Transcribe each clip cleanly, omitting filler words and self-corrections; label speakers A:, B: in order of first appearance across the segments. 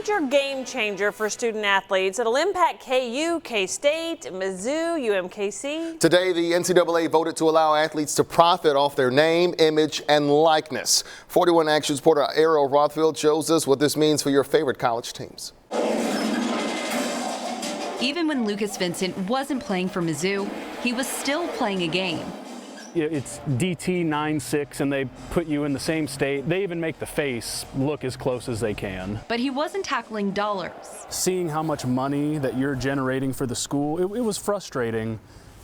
A: major game changer for student athletes. It'll impact KU, K-State, Mizzou, UMKC.
B: Today, the NCAA voted to allow athletes to profit off their name, image, and likeness. 41 Action reporter Ariel Rothfield shows us what this means for your favorite college teams.
C: Even when Lucas Vincent wasn't playing for Mizzou, he was still playing a game.
D: It's DT 9-6 and they put you in the same state. They even make the face look as close as they can.
C: But he wasn't tackling dollars.
D: Seeing how much money that you're generating for the school, it was frustrating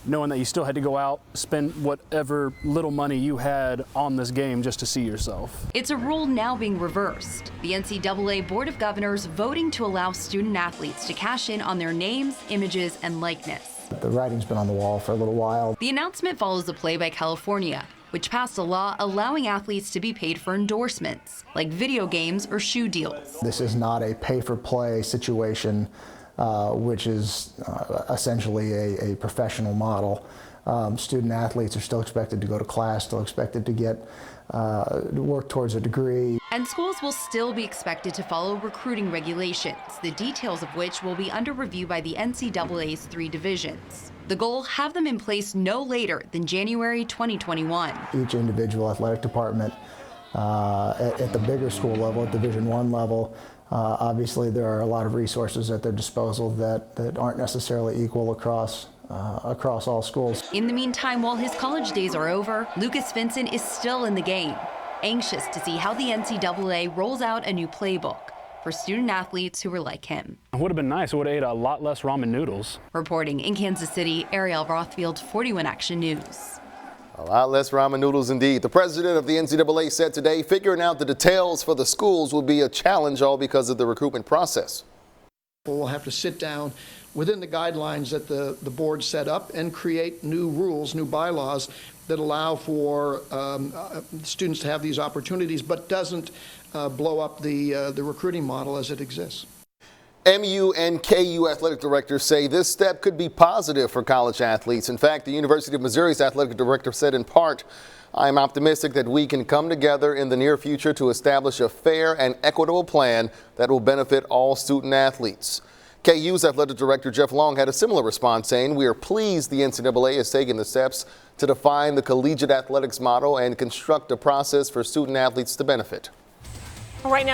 D: knowing that you still had to go out, spend whatever little money you had on this game just to see yourself.
C: It's a rule now being reversed. The NCAA Board of Governors voting to allow student athletes to cash in on their names, images, and likeness.
E: The writing's been on the wall for a little while.
C: The announcement follows a play by California, which passed a law allowing athletes to be paid for endorsements, like video games or shoe deals.
E: This is not a pay-for-play situation, which is essentially a professional model. Student athletes are still expected to go to class, still expected to work towards a degree.
C: And schools will still be expected to follow recruiting regulations, the details of which will be under review by the NCAA's 3 divisions. The goal, have them in place no later than January 2021.
E: Each individual athletic department at the bigger school level, at Division I level, obviously there are a lot of resources at their disposal that aren't necessarily equal across all schools.
C: In the meantime, while his college days are over, Lucas Vincent is still in the game, anxious to see how the NCAA rolls out a new playbook for student athletes who were like him.
D: It would have been nice. I would have ate a lot less ramen noodles.
C: Reporting in Kansas City, Ariel Rothfield, 41 Action News.
B: A lot less ramen noodles indeed. The president of the NCAA said today figuring out the details for the schools will be a challenge, all because of the recruitment process.
F: We'll have to sit down within the guidelines that the board set up and create new rules, new bylaws that allow for students to have these opportunities, but doesn't blow up the recruiting model as it exists.
B: MU and KU athletic directors say this step could be positive for college athletes. In fact, the University of Missouri's athletic director said in part, "I'm optimistic that we can come together in the near future to establish a fair and equitable plan that will benefit all student athletes." KU's athletic director Jeff Long had a similar response, saying, "We are pleased the NCAA has taken the steps to define the collegiate athletics model and construct a process for student athletes to benefit."
A: Right now.